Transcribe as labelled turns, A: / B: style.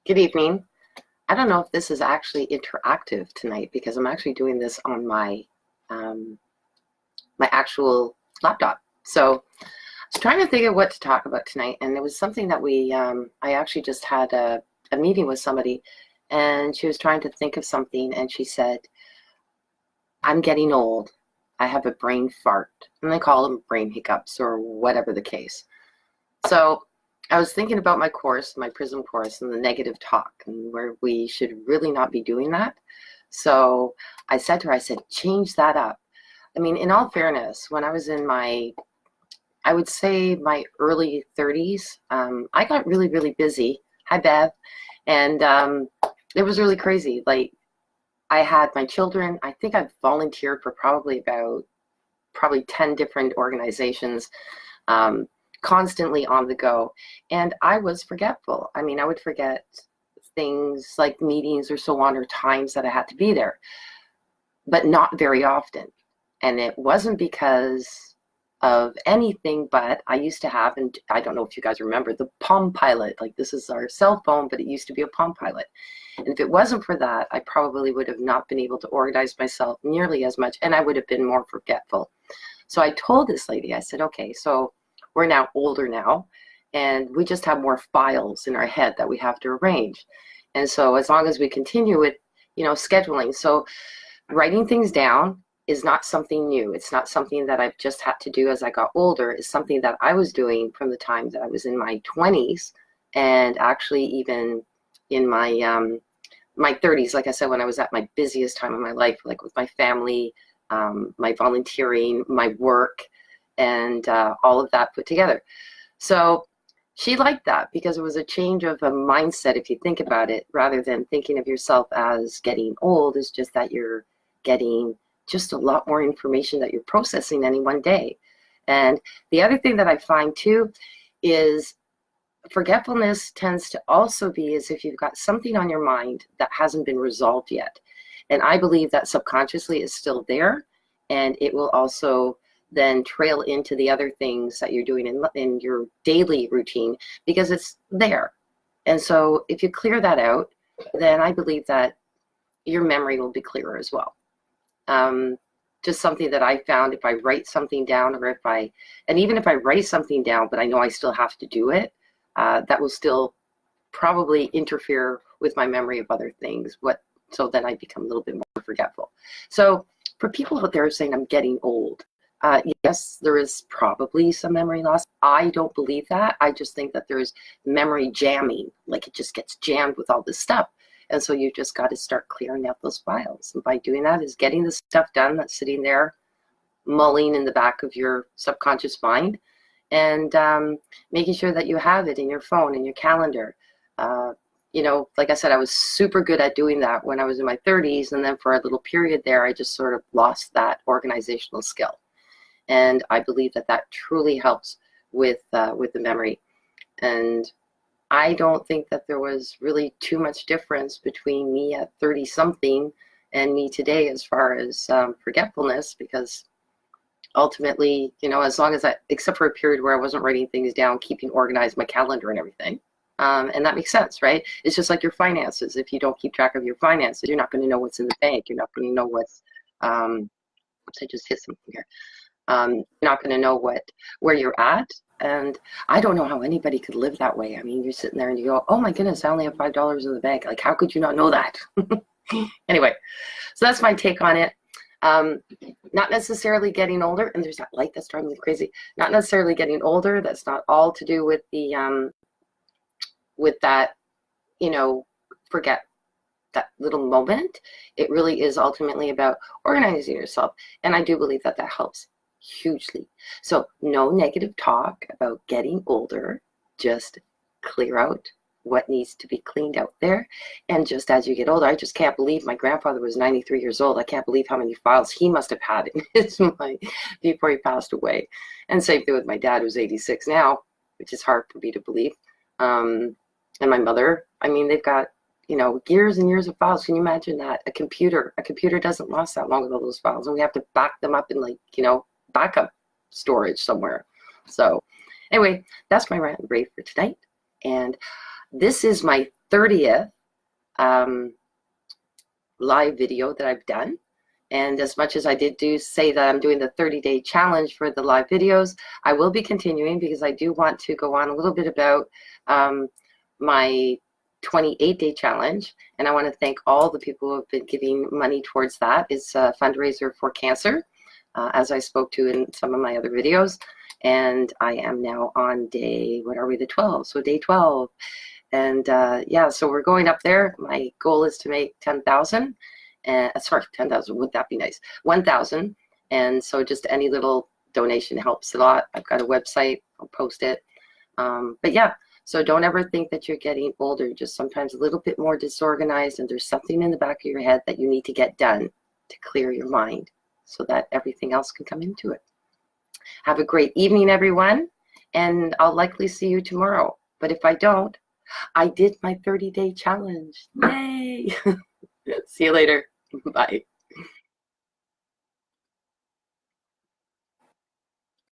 A: Good evening. I don't know if this is actually interactive tonight because I'm actually doing this on um, my actual laptop. So I was trying to think of what to talk about tonight, and it was something that I actually just had a meeting with somebody, and she was trying to think of something, and she said, "I'm getting old. I have a brain fart," and they call them brain hiccups or whatever the case. So I was thinking about my course, my PRISM course, and the negative talk, and where we should really not be doing that. So I said to her, I said, change that up. I mean, in all fairness, when I was in I would say my early 30s, I got really, really busy. Hi, Bev. And it was really crazy. Like, I had my children. I think I've volunteered for probably 10 different organizations. Constantly on the go, and I was forgetful. I mean, I would forget things like meetings or so on, or times that I had to be there, but not very often. And it wasn't because of anything, but I used to have, and I don't know if you guys remember, the Palm Pilot. Like, this is our cell phone, but it used to be a Palm Pilot. And if it wasn't for that, I probably would have not been able to organize myself nearly as much, and I would have been more forgetful. So I told this lady, I said, okay, so we're now older now, and we just have more files in our head that we have to arrange. And so as long as we continue with, scheduling. So writing things down is not something new. It's not something that I've just had to do as I got older. It's something that I was doing from the time that I was in my 20s, and actually even in my 30s, like I said, when I was at my busiest time of my life, like with my family, my volunteering, my work, and all of that put together. So she liked that because it was a change of a mindset, if you think about it, rather than thinking of yourself as getting old. It's just that you're getting just a lot more information that you're processing any one day. And the other thing that I find too is forgetfulness tends to also be as if you've got something on your mind that hasn't been resolved yet. And I believe that subconsciously is still there, and it will also then trail into the other things that you're doing in your daily routine because it's there. And so if you clear that out, then I believe that your memory will be clearer as well. Just something that I found, if I write something down, and even if I write something down, but I know I still have to do it, that will still probably interfere with my memory of other things. So then I become a little bit more forgetful. So for people out there saying I'm getting old, yes, there is probably some memory loss. I don't believe that. I just think that there's memory jamming, like it just gets jammed with all this stuff. And so you just got to start clearing out those files. And by doing that is getting the stuff done that's sitting there mulling in the back of your subconscious mind, and making sure that you have it in your phone, in your calendar. Like I said, I was super good at doing that when I was in my 30s. And then for a little period there, I just sort of lost that organizational skill. And I believe that that truly helps with the memory. And I don't think that there was really too much difference between me at 30 something and me today as far as forgetfulness, because ultimately, as long as except for a period where I wasn't writing things down, keeping organized, my calendar and everything. And that makes sense, right? It's just like your finances. If you don't keep track of your finances, you're not going to know what's in the bank. You're not going to know what's, oops, I just hit something here. You're not going to know where you're at. And I don't know how anybody could live that way. I mean, you're sitting there and you go, oh my goodness, I only have $5 in the bank. Like, how could you not know that? Anyway, so that's my take on it. Not necessarily getting older, and there's that light that's driving me crazy. Not necessarily getting older. That's not all to do with with that, forget that little moment. It really is ultimately about organizing yourself. And I do believe that that helps hugely. So no negative talk about getting older. Just clear out what needs to be cleaned out there. And just as you get older, I just can't believe my grandfather was 93 years old. I can't believe how many files he must have had in his mind before he passed away. And same thing with my dad, who's 86 now, which is hard for me to believe. And my mother, I mean, they've got, years and years of files. Can you imagine that? A computer doesn't last that long with all those files, and we have to back them up in backup storage somewhere. So anyway, that's my rant and rave for tonight. And this is my 30th live video that I've done. And as much as I did say that I'm doing the 30-day challenge for the live videos, I will be continuing because I do want to go on a little bit about my 28-day challenge. And I want to thank all the people who have been giving money towards that. It's a fundraiser for cancer, as I spoke to in some of my other videos. And I am now on day, what are we, the 12th? So day 12. And yeah, so we're going up there. My goal is to make 10,000. Sorry, 10,000, would that be nice? 1,000. And so just any little donation helps a lot. I've got a website, I'll post it. But yeah, so don't ever think that you're getting older, just sometimes a little bit more disorganized, and there's something in the back of your head that you need to get done to clear your mind so that everything else can come into it. Have a great evening, everyone, and I'll likely see you tomorrow. But if I don't, I did my 30-day challenge. Yay! See you later. Bye.